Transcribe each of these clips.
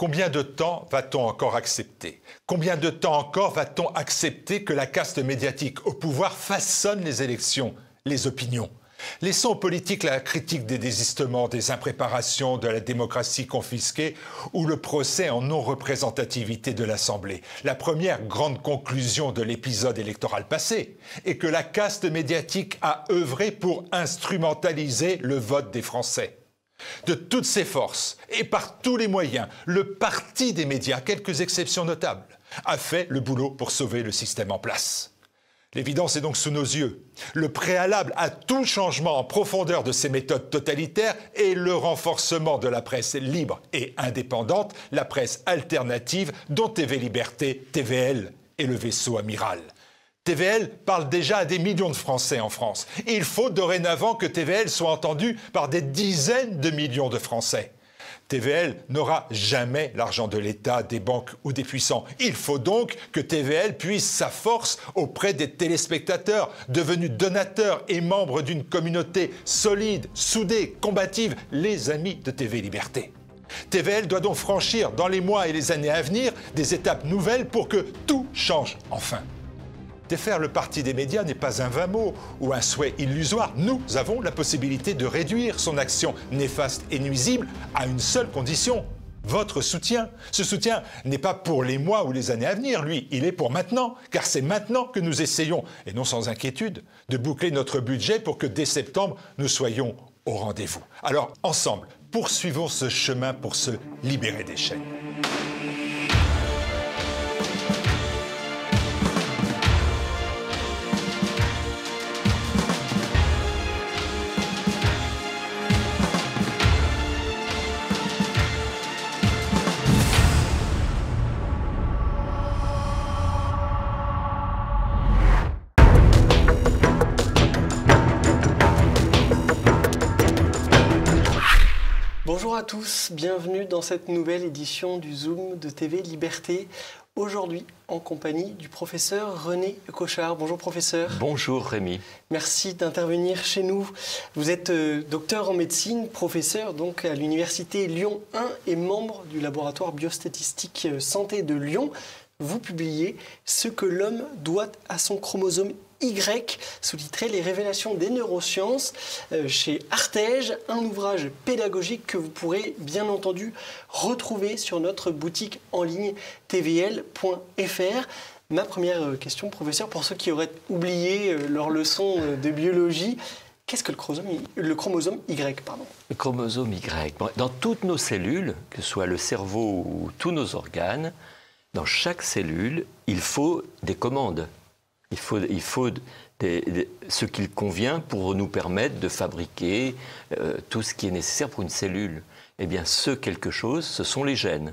Combien de temps va-t-on encore accepter? Combien de temps encore va-t-on accepter que la caste médiatique au pouvoir façonne les élections, les opinions? Laissons aux politiques la critique des désistements, des impréparations, de la démocratie confisquée ou le procès en non-représentativité de l'Assemblée. La première grande conclusion de l'épisode électoral passé est que la caste médiatique a œuvré pour instrumentaliser le vote des Français. De toutes ses forces et par tous les moyens, le parti des médias, quelques exceptions notables, a fait le boulot pour sauver le système en place. L'évidence est donc sous nos yeux. Le préalable à tout changement en profondeur de ces méthodes totalitaires est le renforcement de la presse libre et indépendante, la presse alternative dont TV Liberté, TVL est le vaisseau amiral. TVL parle déjà à des millions de Français en France. Et il faut dorénavant que TVL soit entendu par des dizaines de millions de Français. TVL n'aura jamais l'argent de l'État, des banques ou des puissants. Il faut donc que TVL puise sa force auprès des téléspectateurs, devenus donateurs et membres d'une communauté solide, soudée, combative, les amis de TV Liberté. TVL doit donc franchir dans les mois et les années à venir des étapes nouvelles pour que tout change enfin. Défaire le parti des médias n'est pas un vain mot ou un souhait illusoire. Nous avons la possibilité de réduire son action néfaste et nuisible à une seule condition, votre soutien. Ce soutien n'est pas pour les mois ou les années à venir, lui, il est pour maintenant, car c'est maintenant que nous essayons, et non sans inquiétude, de boucler notre budget pour que dès septembre, nous soyons au rendez-vous. Alors, ensemble, poursuivons ce chemin pour se libérer des chaînes. Bonjour à tous, bienvenue dans cette nouvelle édition du Zoom de TV Liberté. Aujourd'hui, en compagnie du professeur René Cochard. Bonjour professeur. Bonjour Rémi. Merci d'intervenir chez nous. Vous êtes docteur en médecine, professeur donc à l'université Lyon 1 et membre du laboratoire biostatistique santé de Lyon. Vous publiez « Ce que l'homme doit à son chromosome Y », sous-titré « Les révélations des neurosciences » chez Artege, un ouvrage pédagogique que vous pourrez bien entendu retrouver sur notre boutique en ligne tvl.fr. Ma première question, professeur, pour ceux qui auraient oublié leur leçon de biologie, qu'est-ce que le chromosome Y, pardon ? Le chromosome Y, dans toutes nos cellules, que ce soit le cerveau ou tous nos organes, dans chaque cellule, il faut des commandes. Il faut ce qu'il convient pour nous permettre de fabriquer tout ce qui est nécessaire pour une cellule. Eh bien, ce quelque chose, ce sont les gènes.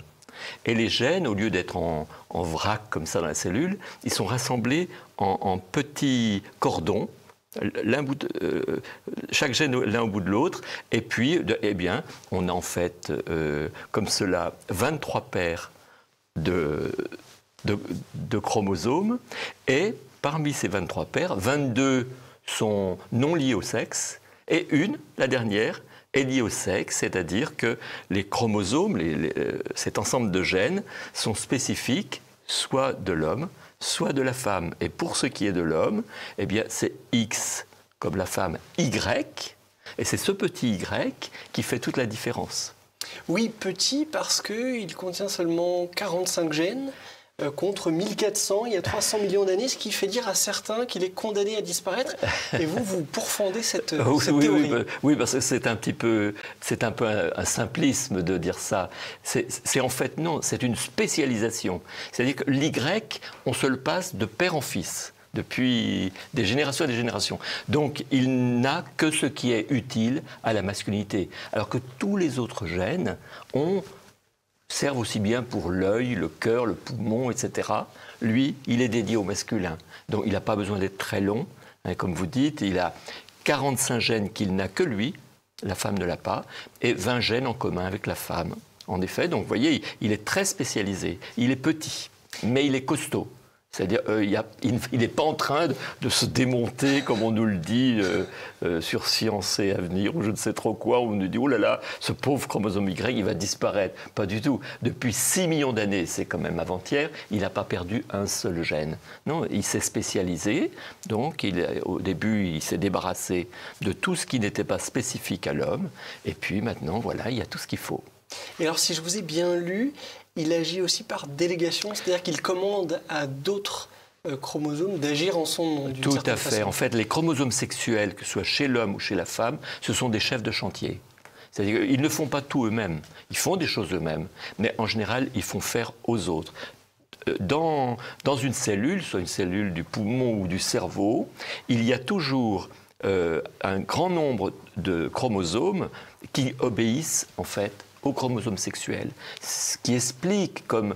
Et les gènes, au lieu d'être en vrac comme ça dans la cellule, ils sont rassemblés en petits cordons, chaque gène l'un au bout de l'autre. Et puis, eh bien, on a en fait, comme cela, 23 paires de chromosomes, et parmi ces 23 paires, 22 sont non liées au sexe, et la dernière, est liée au sexe, c'est-à-dire que les chromosomes, cet ensemble de gènes, sont spécifiques soit de l'homme, soit de la femme. Et pour ce qui est de l'homme, eh bien, c'est X, comme la femme, Y, et c'est ce petit Y qui fait toute la différence. Oui, petit parce qu'il contient seulement 45 gènes contre 1400 il y a 300 millions d'années, ce qui fait dire à certains qu'il est condamné à disparaître. Et vous pourfendez cette théorie. Oui, parce que c'est un peu un simplisme de dire ça. C'est en fait, non, c'est une spécialisation. C'est-à-dire que l'Y, on se le passe de père en fils, depuis des générations et des générations. Donc, il n'a que ce qui est utile à la masculinité. Alors que tous les autres gènes servent aussi bien pour l'œil, le cœur, le poumon, etc. Lui, il est dédié au masculin. Donc, il n'a pas besoin d'être très long. Hein, comme vous dites, il a 45 gènes qu'il n'a que lui, la femme ne l'a pas, et 20 gènes en commun avec la femme. En effet, donc, vous voyez, il est très spécialisé. Il est petit, mais il est costaud. C'est-à-dire, il n'est pas en train de se démonter, comme on nous le dit sur Science et Avenir, ou je ne sais trop quoi, où on nous dit, oh là là, ce pauvre chromosome Y, il va disparaître. Pas du tout. Depuis 6 millions d'années, c'est quand même avant-hier, il n'a pas perdu un seul gène. Non, il s'est spécialisé, donc au début, il s'est débarrassé de tout ce qui n'était pas spécifique à l'homme, et puis maintenant, voilà, il y a tout ce qu'il faut. Et alors, si je vous ai bien lu, il agit aussi par délégation, c'est-à-dire qu'il commande à d'autres chromosomes d'agir en son nom. Tout à fait. Façon. En fait, les chromosomes sexuels, que ce soit chez l'homme ou chez la femme, ce sont des chefs de chantier. C'est-à-dire qu'ils ne font pas tout eux-mêmes. Ils font des choses eux-mêmes, mais en général, ils font faire aux autres. Dans une cellule, soit une cellule du poumon ou du cerveau, il y a toujours un grand nombre de chromosomes qui obéissent, en fait, aux chromosomes sexuels. Ce qui explique comme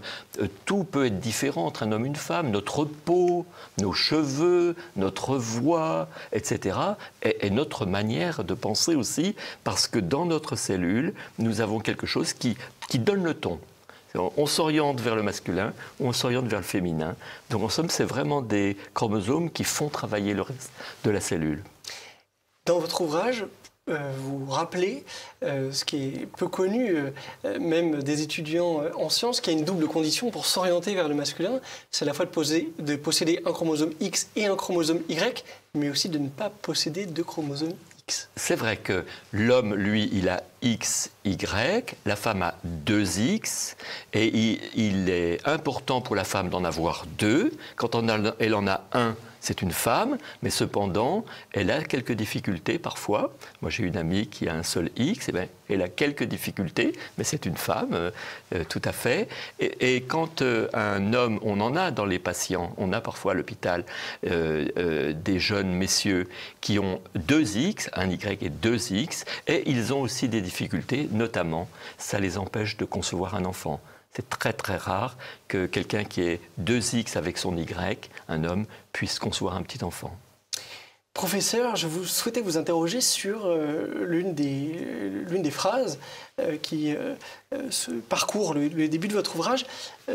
tout peut être différent entre un homme et une femme, notre peau, nos cheveux, notre voix, etc. Et notre manière de penser aussi, parce que dans notre cellule, nous avons quelque chose qui donne le ton. On s'oriente vers le masculin, ou on s'oriente vers le féminin. Donc en somme, c'est vraiment des chromosomes qui font travailler le reste de la cellule. Dans votre ouvrage, vous rappelez, ce qui est peu connu, même des étudiants en sciences, qu'il y a une double condition pour s'orienter vers le masculin. C'est à la fois de posséder un chromosome X et un chromosome Y, mais aussi de ne pas posséder deux chromosomes X. C'est vrai que l'homme, lui, il a X, Y, la femme a 2X, et il est important pour la femme d'en avoir 2. Quand elle en a un, c'est une femme, mais cependant, elle a quelques difficultés parfois. Moi, j'ai une amie qui a un seul X, et bien, elle a quelques difficultés, mais c'est une femme, tout à fait. Et quand un homme, on en a dans les patients, on a parfois à l'hôpital des jeunes messieurs qui ont 2X, un Y et 2X, et ils ont aussi des difficultés, notamment, ça les empêche de concevoir un enfant. C'est très très rare que quelqu'un qui ait 2X avec son Y, un homme, puisse concevoir un petit enfant. Professeur, je souhaitais vous interroger sur l'une des phrases qui se parcourt le début de votre ouvrage.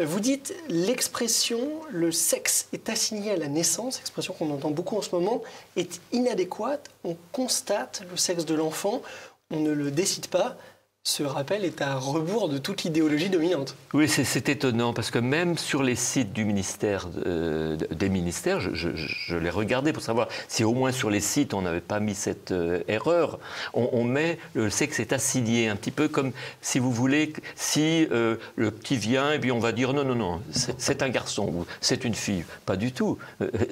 Vous dites « L'expression « le sexe est assigné à la naissance », expression qu'on entend beaucoup en ce moment, est inadéquate. On constate le sexe de l'enfant, on ne le décide pas. Ce rappel est à rebours de toute l'idéologie dominante. Oui, c'est étonnant, parce que même sur les sites du ministère, des ministères, je l'ai regardé pour savoir si au moins sur les sites on n'avait pas mis cette erreur. On met le sexe est assigné, un petit peu comme, si vous voulez, si le petit vient, et puis on va dire non, c'est un garçon ou c'est une fille. Pas du tout.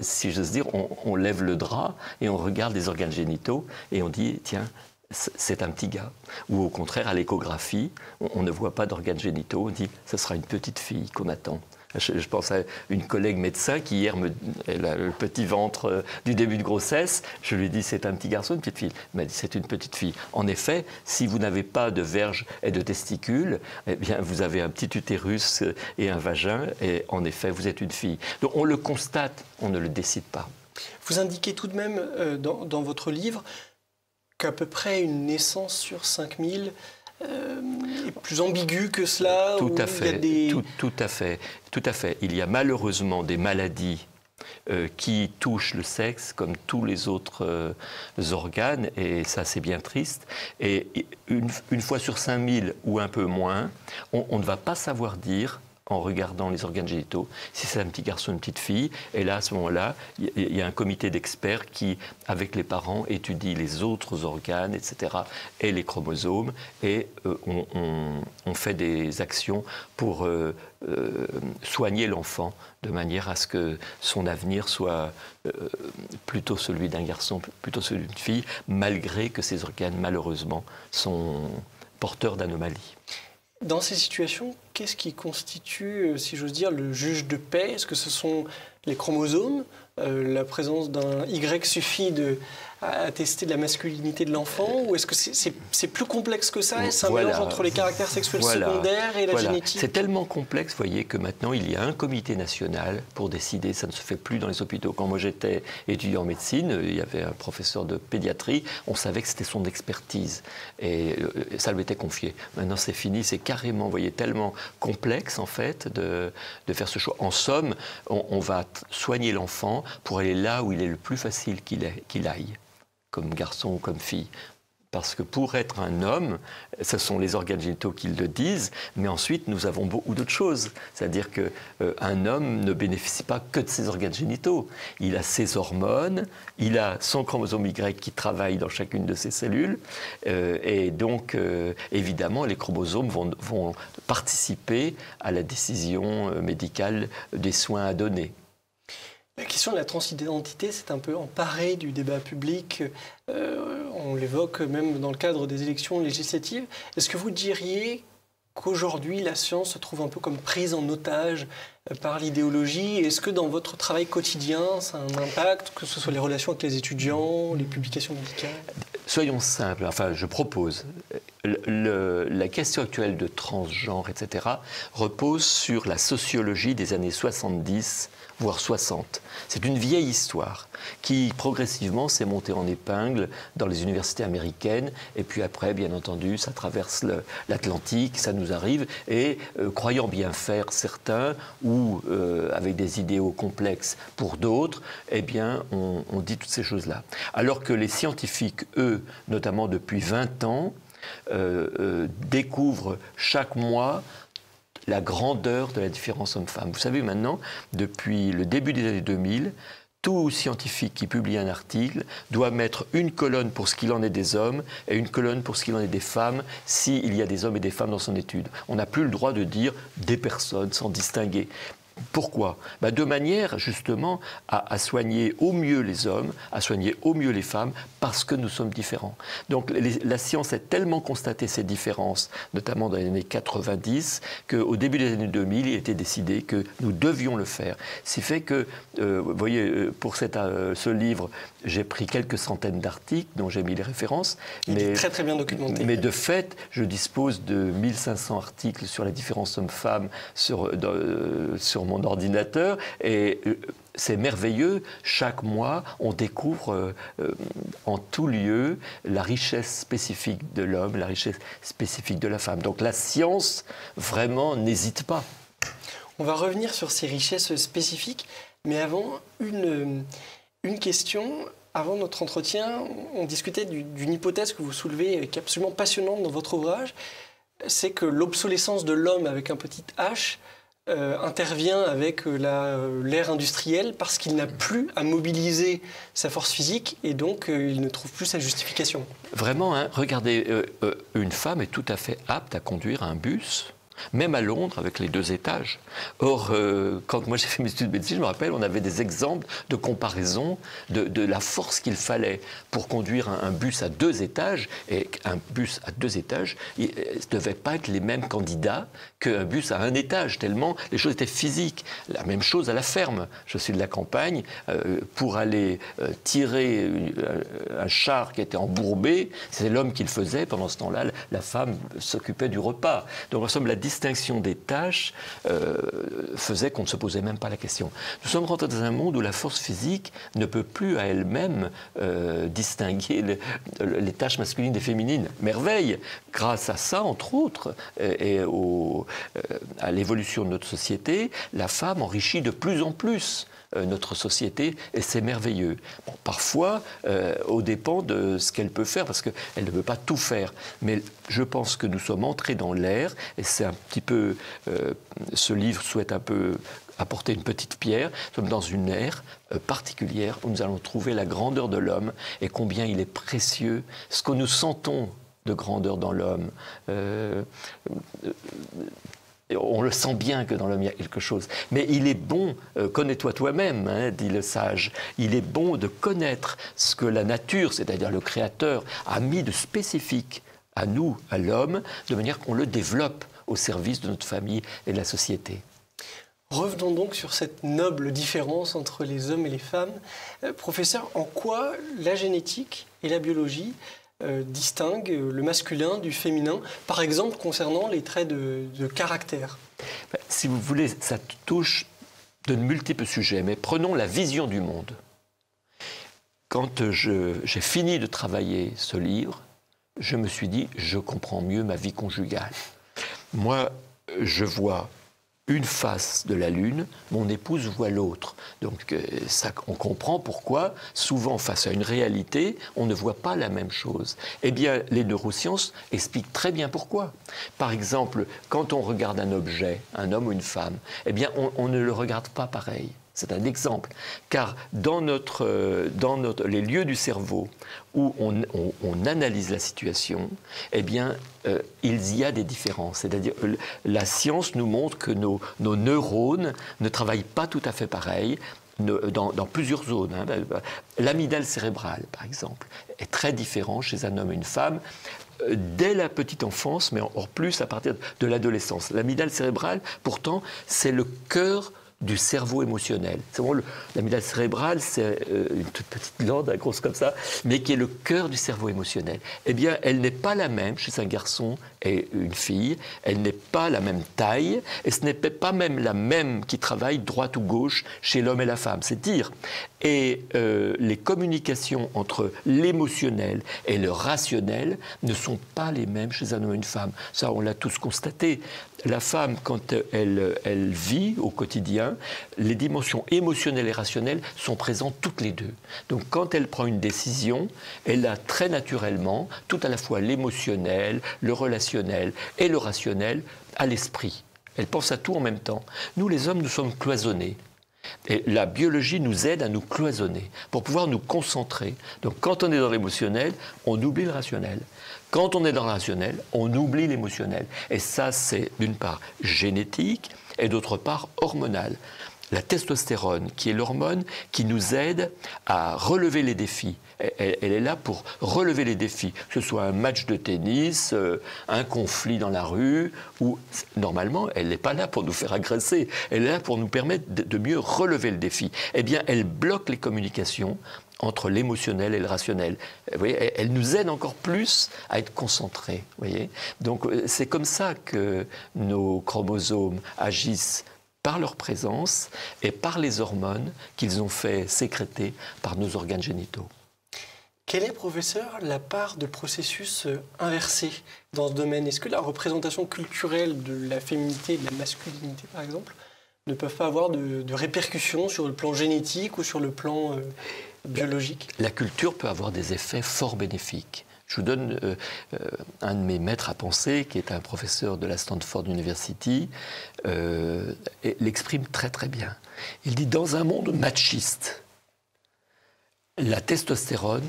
Si j'ose dire, on lève le drap et on regarde les organes génitaux et on dit, tiens, c'est un petit gars. Ou au contraire, à l'échographie, on ne voit pas d'organes génitaux, on dit ce sera une petite fille qu'on attend. Je pense à une collègue médecin qui hier, elle a le petit ventre du début de grossesse, je lui ai dit c'est un petit garçon, une petite fille. Elle m'a dit c'est une petite fille. En effet, si vous n'avez pas de verge et de testicules, eh bien vous avez un petit utérus et un vagin, et en effet vous êtes une fille. Donc on le constate, on ne le décide pas. Vous indiquez tout de même dans votre livre qu'à peu près une naissance sur 5000 est plus ambiguë que cela. Tout à fait, tout à fait. Il y a malheureusement des maladies qui touchent le sexe comme tous les autres organes, et ça c'est bien triste. Et une fois sur 5000 ou un peu moins, on ne va pas savoir dire, en regardant les organes génitaux, si c'est un petit garçon ou une petite fille. Et là, à ce moment-là, il y a un comité d'experts qui, avec les parents, étudie les autres organes, etc., et les chromosomes, et on fait des actions pour soigner l'enfant, de manière à ce que son avenir soit plutôt celui d'un garçon, plutôt celui d'une fille, malgré que ces organes, malheureusement, sont porteurs d'anomalies. Dans ces situations, qu'est-ce qui constitue, si j'ose dire, le juge de paix? Est-ce que ce sont les chromosomes? La présence d'un Y suffit à tester de la masculinité de l'enfant, ou est-ce que c'est plus complexe que ça? C'est un mélange entre les caractères sexuels secondaires et la génétique? C'est tellement complexe, vous voyez, que maintenant il y a un comité national pour décider. Ça ne se fait plus dans les hôpitaux. Quand moi j'étais étudiant en médecine, il y avait un professeur de pédiatrie, on savait que c'était son expertise et ça lui était confié. Maintenant c'est fini, c'est carrément, vous voyez, tellement complexe en fait de faire ce choix. En somme, on va soigner l'enfant pour aller là où il est le plus facile qu'il aille, comme garçon ou comme fille. Parce que pour être un homme, ce sont les organes génitaux qui le disent, mais ensuite nous avons beaucoup d'autres choses. C'est-à-dire qu'un homme ne bénéficie pas que de ses organes génitaux. Il a ses hormones, il a son chromosome Y qui travaille dans chacune de ses cellules, et donc évidemment les chromosomes vont participer à la décision médicale des soins à donner. La question de la transidentité s'est un peu emparée du débat public. On l'évoque même dans le cadre des élections législatives. Est-ce que vous diriez qu'aujourd'hui, la science se trouve un peu comme prise en otage par l'idéologie? Est-ce que dans votre travail quotidien, ça a un impact, que ce soit les relations avec les étudiants, les publications médicales? Soyons simples, enfin je propose. La question actuelle de transgenre, etc., repose sur la sociologie des années 70, voire 60. C'est une vieille histoire qui, progressivement, s'est montée en épingle dans les universités américaines. Et puis après, bien entendu, ça traverse l'Atlantique, ça nous arrive. Et croyant bien faire certains, ou avec des idéaux complexes pour d'autres, eh bien, on dit toutes ces choses-là. Alors que les scientifiques, eux, notamment depuis 20 ans, découvrent chaque mois la grandeur de la différence homme-femme. Vous savez, maintenant, depuis le début des années 2000, tout scientifique qui publie un article doit mettre une colonne pour ce qu'il en est des hommes et une colonne pour ce qu'il en est des femmes, s'il y a des hommes et des femmes dans son étude. On n'a plus le droit de dire des personnes sans distinguer. Pourquoi? De manière justement à soigner au mieux les hommes, à soigner au mieux les femmes, parce que nous sommes différents. Donc la science a tellement constaté ces différences, notamment dans les années 90, qu'au début des années 2000, il était décidé que nous devions le faire. Ce qui fait que, vous voyez, pour ce livre, j'ai pris quelques centaines d'articles dont j'ai mis les références. Il est très très bien documenté. Mais de fait, je dispose de 1500 articles sur la différence homme-femme sur mon ordinateur, et c'est merveilleux. Chaque mois, on découvre en tout lieu la richesse spécifique de l'homme, la richesse spécifique de la femme. Donc la science, vraiment, n'hésite pas. On va revenir sur ces richesses spécifiques, mais avant, une question. Avant notre entretien, on discutait d'une hypothèse que vous soulevez, qui est absolument passionnante dans votre ouvrage. C'est que l'obsolescence de l'homme avec un petit H intervient avec l'ère industrielle parce qu'il n'a plus à mobiliser sa force physique et donc il ne trouve plus sa justification. Vraiment, hein, regardez, une femme est tout à fait apte à conduire un bus, même à Londres avec les 2 étages. Or, quand moi j'ai fait mes études de médecine, je me rappelle, on avait des exemples de comparaison de la force qu'il fallait pour conduire un bus à 2 étages. Et un bus à 2 étages, il ne devait pas être les mêmes candidats qu'un bus à 1 étage, tellement les choses étaient physiques. La même chose à la ferme. Je suis de la campagne, pour aller tirer un char qui était embourbé, c'est l'homme qui le faisait. Pendant ce temps-là, la femme s'occupait du repas. Donc en somme, la distinction des tâches faisait qu'on ne se posait même pas la question. Nous sommes rentrés dans un monde où la force physique ne peut plus à elle-même distinguer les tâches masculines et féminines. Merveille! Grâce à ça, entre autres, et à l'évolution de notre société, la femme enrichit de plus en plus notre société, et c'est merveilleux. Bon, parfois, au dépend de ce qu'elle peut faire, parce qu'elle ne peut pas tout faire. Mais je pense que nous sommes entrés dans l'ère, et c'est un petit peu... ce livre souhaite un peu apporter une petite pierre. Nous sommes dans une ère particulière où nous allons trouver la grandeur de l'homme, et combien il est précieux, ce que nous sentons de grandeur dans l'homme. On le sent bien que dans l'homme il y a quelque chose. Mais il est bon, connais-toi toi-même, hein, dit le sage. Il est bon de connaître ce que la nature, c'est-à-dire le Créateur, a mis de spécifique à nous, à l'homme, de manière qu'on le développe au service de notre famille et de la société. Revenons donc sur cette noble différence entre les hommes et les femmes. Professeur, en quoi la génétique et la biologie distinguent le masculin du féminin, par exemple concernant les traits de caractère? Si vous voulez, ça touche de multiples sujets, mais prenons la vision du monde. Quand j'ai fini de travailler ce livre, je me suis dit, je comprends mieux ma vie conjugale. Moi, je vois une face de la Lune, mon épouse voit l'autre. Donc ça, on comprend pourquoi, souvent face à une réalité, on ne voit pas la même chose. Eh bien, les neurosciences expliquent très bien pourquoi. Par exemple, quand on regarde un objet, un homme ou une femme, eh bien, on ne le regarde pas pareil. C'est un exemple, car dans les lieux du cerveau où on analyse la situation, eh bien, il y a des différences. C'est-à-dire la science nous montre que nos neurones ne travaillent pas tout à fait pareil dans plusieurs zones. L'amygdale cérébrale, par exemple, est très différent chez un homme et une femme dès la petite enfance, mais encore plus à partir de l'adolescence. L'amygdale cérébrale, pourtant, c'est le cœur du cerveau émotionnel. L'amygdale cérébrale, c'est une toute petite glande, grosse comme ça, mais qui est le cœur du cerveau émotionnel. Eh bien, elle n'est pas la même chez un garçon et une fille, elle n'est pas la même taille, et ce n'est pas même la même qui travaille droite ou gauche chez l'homme et la femme, c'est dire. Et les communications entre l'émotionnel et le rationnel ne sont pas les mêmes chez un homme et une femme. Ça, on l'a tous constaté. La femme, quand elle vit au quotidien, les dimensions émotionnelles et rationnelles sont présentes toutes les deux. Donc quand elle prend une décision, elle a très naturellement tout à la fois l'émotionnel, le relationnel et le rationnel à l'esprit. Elle pense à tout en même temps. Nous, les hommes, nous sommes cloisonnés. Et la biologie nous aide à nous cloisonner pour pouvoir nous concentrer. Donc quand on est dans l'émotionnel, on oublie le rationnel. Quand on est dans le rationnel, on oublie l'émotionnel. Et ça, c'est d'une part génétique et d'autre part hormonal. La testostérone, qui est l'hormone qui nous aide à relever les défis. Elle est là pour relever les défis, que ce soit un match de tennis, un conflit dans la rue, ou normalement, elle n'est pas là pour nous faire agresser, elle est là pour nous permettre de mieux relever le défi. Eh bien, elle bloque les communications entre l'émotionnel et le rationnel. Vous voyez, elle nous aide encore plus à être concentrés. Vous voyez, donc c'est comme ça que nos chromosomes agissent par leur présence et par les hormones qu'ils ont fait sécréter par nos organes génitaux. Quelle est, professeur, la part de processus inversés dans ce domaine? Est-ce que la représentation culturelle de la féminité et de la masculinité, par exemple, ne peuvent pas avoir de répercussions sur le plan génétique ou sur le plan biologique? La culture peut avoir des effets fort bénéfiques. Je vous donne un de mes maîtres à penser, qui est un professeur de la Stanford University, l'exprime très très bien. Il dit, dans un monde machiste, la testostérone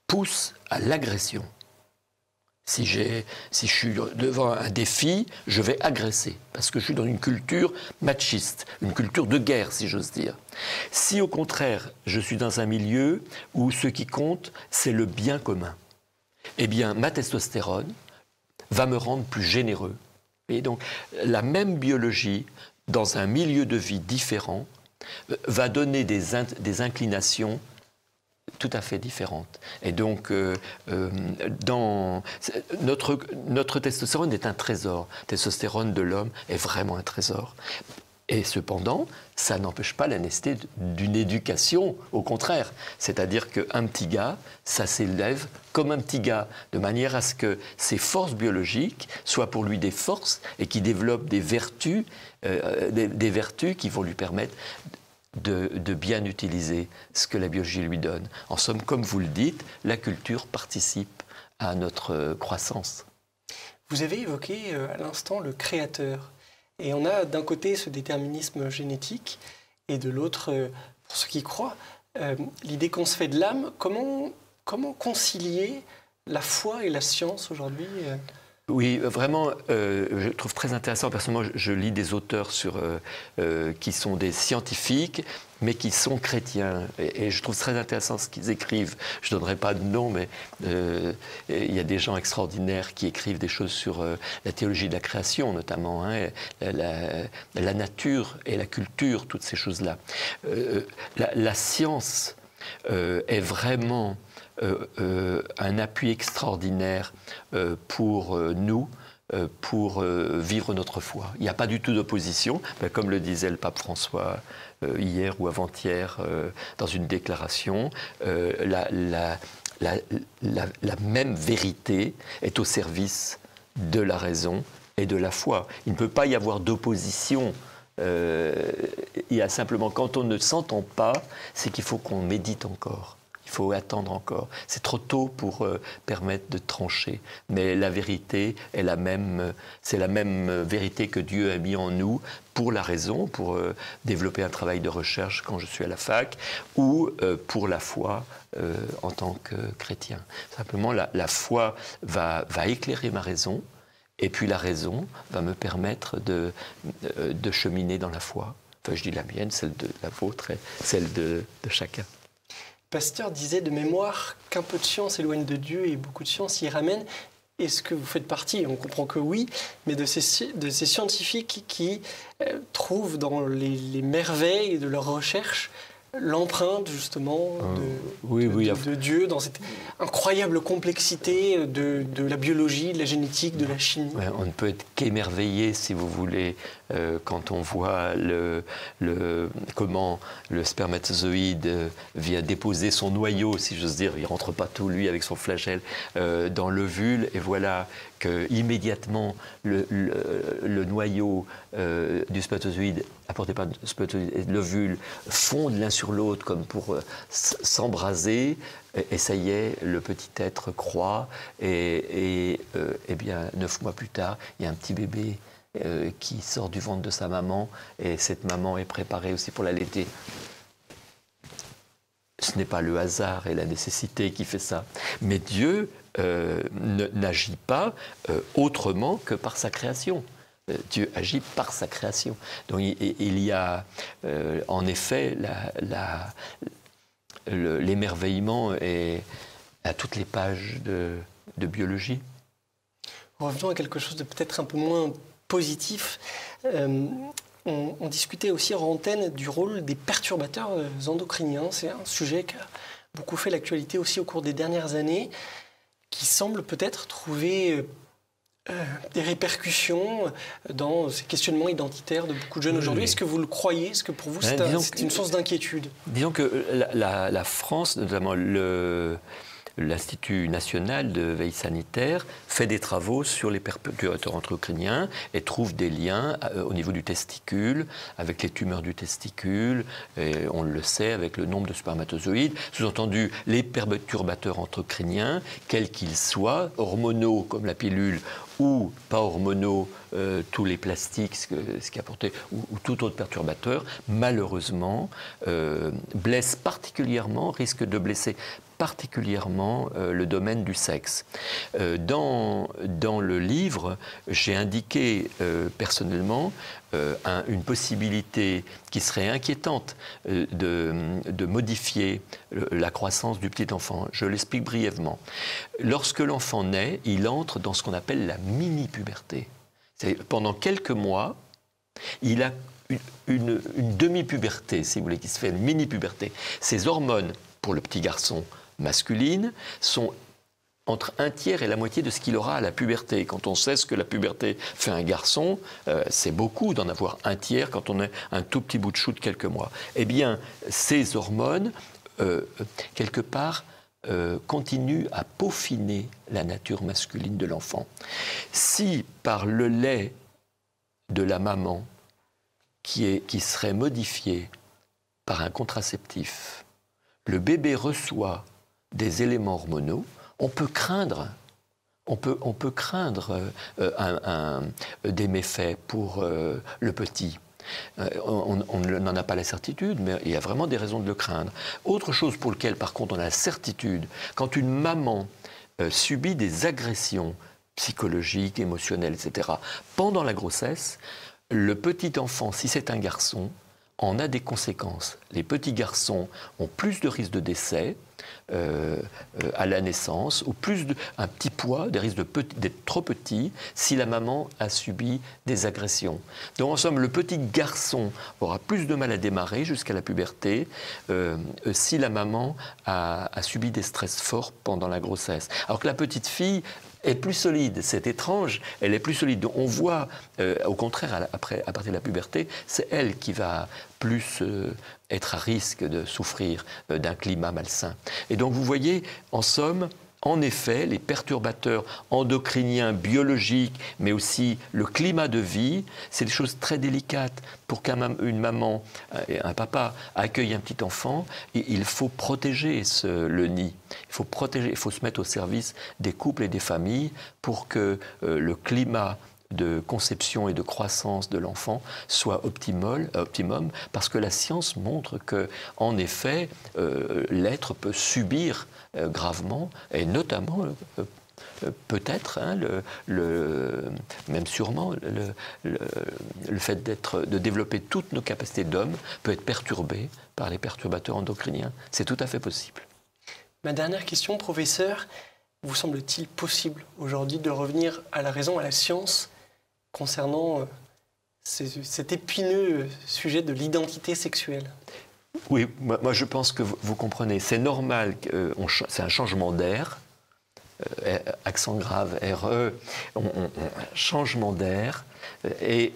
pousse à l'agression. Si je suis devant un défi, je vais agresser, parce que je suis dans une culture machiste, une culture de guerre, si j'ose dire. Si au contraire, je suis dans un milieu où ce qui compte, c'est le bien commun, eh bien, ma testostérone va me rendre plus généreux. Et donc, la même biologie, dans un milieu de vie différent, va donner des inclinations tout à fait différentes. Et donc, notre testostérone est un trésor. La testostérone de l'homme est vraiment un trésor. Et cependant, ça n'empêche pas la nécessité d'une éducation, au contraire. C'est-à-dire qu'un petit gars, ça s'élève comme un petit gars, de manière à ce que ses forces biologiques soient pour lui des forces et qu'il développe des vertus qui vont lui permettre de bien utiliser ce que la biologie lui donne. En somme, comme vous le dites, la culture participe à notre croissance. Vous avez évoqué à l'instant le créateur. Et on a d'un côté ce déterminisme génétique et de l'autre, pour ceux qui croient, l'idée qu'on se fait de l'âme. Comment concilier la foi et la science aujourd'hui? Oui, vraiment, je trouve très intéressant. Personnellement, je lis des auteurs qui sont des scientifiques, mais qui sont chrétiens. Et je trouve très intéressant ce qu'ils écrivent. Je ne donnerai pas de nom, mais il y a des gens extraordinaires qui écrivent des choses sur la théologie de la création, notamment, hein, la nature et la culture, toutes ces choses-là. La science est vraiment un appui extraordinaire pour nous, pour vivre notre foi. Il n'y a pas du tout d'opposition, comme le disait le pape François hier ou avant-hier dans une déclaration. La même vérité est au service de la raison et de la foi. Il ne peut pas y avoir d'opposition. Il y a simplement, quand on ne s'entend pas, c'est qu'il faut qu'on médite encore. Il faut attendre encore. C'est trop tôt pour permettre de trancher. Mais la vérité est la même. C'est la même vérité que Dieu a mis en nous pour la raison, pour développer un travail de recherche quand je suis à la fac, ou pour la foi en tant que chrétien. Simplement, la foi va éclairer ma raison. Et puis la raison va me permettre de cheminer dans la foi. Enfin, je dis la mienne, celle de la vôtre et celle de chacun. Pasteur disait de mémoire qu'un peu de science éloigne de Dieu et beaucoup de science y ramène. Est-ce que vous faites partie, on comprend que oui, mais de ces scientifiques qui trouvent dans les merveilles de leur recherche l'empreinte justement de Dieu dans cette incroyable complexité de la biologie, de la génétique, de la chimie. Ouais, on ne peut être qu'émerveillé, si vous voulez, quand on voit comment le spermatozoïde vient déposer son noyau, si j'ose dire. Il ne rentre pas tout, lui, avec son flagelle, dans l'ovule. Et voilà que immédiatement le noyau du spermatozoïde apporté par le spermatozoïde et l'ovule fondent l'un sur l'autre comme pour s'embraser. Et ça y est, le petit être croît. Et bien, 9 mois plus tard, il y a un petit bébé qui sort du ventre de sa maman. Et cette maman est préparée aussi pour l'allaiter. Ce n'est pas le hasard et la nécessité qui fait ça. Mais Dieu n'agit pas autrement que par sa création. Dieu agit par sa création. Donc il y a en effet l'émerveillement à toutes les pages de biologie. Revenons à quelque chose de peut-être un peu moins positif. On discutait aussi en antenne du rôle des perturbateurs endocriniens. C'est un sujet qui a beaucoup fait l'actualité aussi au cours des dernières années, qui semble peut-être trouver des répercussions dans ces questionnements identitaires de beaucoup de jeunes aujourd'hui. Est-ce que vous le croyez? Est-ce que pour vous c'est une source d'inquiétude? Disons que la France, notamment l'Institut national de veille sanitaire, fait des travaux sur les perturbateurs endocriniens et trouve des liens au niveau du testicule, avec les tumeurs du testicule, et on le sait, avec le nombre de spermatozoïdes. Sous-entendu, les perturbateurs endocriniens, quels qu'ils soient, hormonaux comme la pilule, ou pas hormonaux, tous les plastiques, ce qui apportait, ou tout autre perturbateur, malheureusement, blesse particulièrement, risque de blesser particulièrement le domaine du sexe. Dans le livre, j'ai indiqué personnellement une possibilité qui serait inquiétante de modifier la croissance du petit enfant. Je l'explique brièvement. Lorsque l'enfant naît, il entre dans ce qu'on appelle la mini-puberté. Pendant quelques mois, il a une demi-puberté, si vous voulez, qui se fait une mini-puberté. Ces hormones, pour le petit garçon masculine, sont entre un tiers et la moitié de ce qu'il aura à la puberté. Quand on sait ce que la puberté fait à un garçon, c'est beaucoup d'en avoir un tiers quand on est un tout petit bout de chou de quelques mois. Eh bien, ces hormones, quelque part, continuent à peaufiner la nature masculine de l'enfant. Si par le lait de la maman, qui serait modifié par un contraceptif, le bébé reçoit des éléments hormonaux, on peut craindre des méfaits pour le petit. On n'en a pas la certitude, mais il y a vraiment des raisons de le craindre. Autre chose pour laquelle, par contre, on a la certitude, quand une maman subit des agressions psychologiques, émotionnels, etc. Pendant la grossesse, le petit enfant, si c'est un garçon, en a des conséquences. Les petits garçons ont plus de risques de décès à la naissance, ou un petit poids, des risques d'être trop petit si la maman a subi des agressions. Donc en somme, le petit garçon aura plus de mal à démarrer jusqu'à la puberté si la maman a subi des stress forts pendant la grossesse. Alors que la petite fille est plus solide, c'est étrange, elle est plus solide. Donc on voit, au contraire, à partir de la puberté, c'est elle qui va plus être à risque de souffrir d'un climat malsain. Et donc vous voyez, en somme, en effet, les perturbateurs endocriniens, biologiques, mais aussi le climat de vie, c'est des choses très délicates. Pour qu'une maman, un papa accueille un petit enfant, il faut protéger le nid. Il faut se mettre au service des couples et des familles pour que le climat de conception et de croissance de l'enfant soit optimum, parce que la science montre que, en effet, l'être peut subir gravement, et notamment peut-être, même sûrement, le fait de développer toutes nos capacités d'homme peut être perturbé par les perturbateurs endocriniens. C'est tout à fait possible. Ma dernière question, professeur, vous semble-t-il possible aujourd'hui de revenir à la raison, à la science, concernant cet épineux sujet de l'identité sexuelle? Oui, moi je pense que vous comprenez, c'est normal, c'est un changement d'air, accent grave, RE, changement d'air, et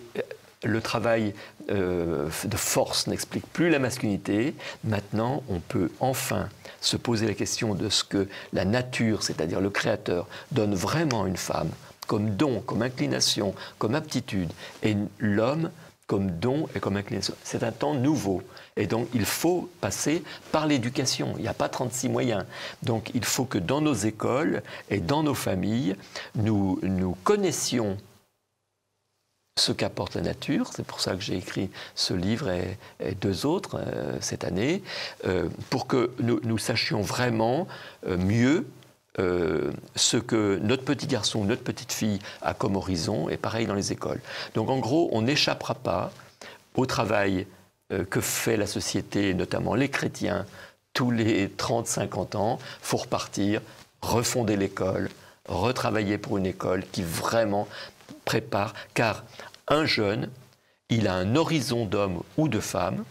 le travail de force n'explique plus la masculinité. Maintenant, on peut enfin se poser la question de ce que la nature, c'est-à-dire le Créateur, donne vraiment à une femme, comme don, comme inclination, comme aptitude, et l'homme comme don et comme inclination. C'est un temps nouveau. Et donc, il faut passer par l'éducation. Il n'y a pas 36 moyens. Donc, il faut que dans nos écoles et dans nos familles, nous connaissions ce qu'apporte la nature. C'est pour ça que j'ai écrit ce livre et deux autres cette année, pour que nous sachions vraiment mieux ce que notre petit garçon ou notre petite fille a comme horizon, et pareil dans les écoles. Donc en gros, on n'échappera pas au travail que fait la société, notamment les chrétiens, tous les 30-50 ans. Il faut repartir, refonder l'école, retravailler pour une école qui vraiment prépare, car un jeune, il a un horizon d'homme ou de femme,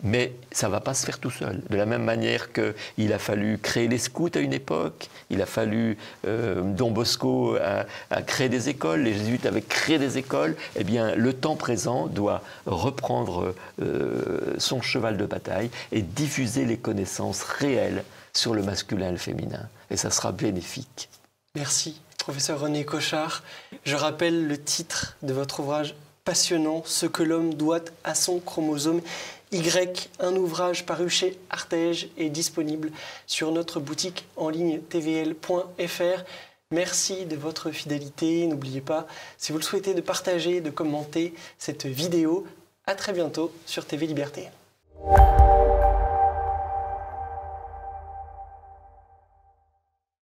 mais ça ne va pas se faire tout seul. De la même manière qu'il a fallu créer les scouts à une époque, il a fallu, Don Bosco a créé des écoles, les jésuites avaient créé des écoles, eh bien le temps présent doit reprendre son cheval de bataille et diffuser les connaissances réelles sur le masculin et le féminin. Et ça sera bénéfique. Merci, professeur René Cochard. Je rappelle le titre de votre ouvrage passionnant, Ce que l'homme doit à son chromosome Y, un ouvrage paru chez Artege et disponible sur notre boutique en ligne tvl.fr. Merci de votre fidélité. N'oubliez pas, si vous le souhaitez, de partager, de commenter cette vidéo. À très bientôt sur TV Liberté.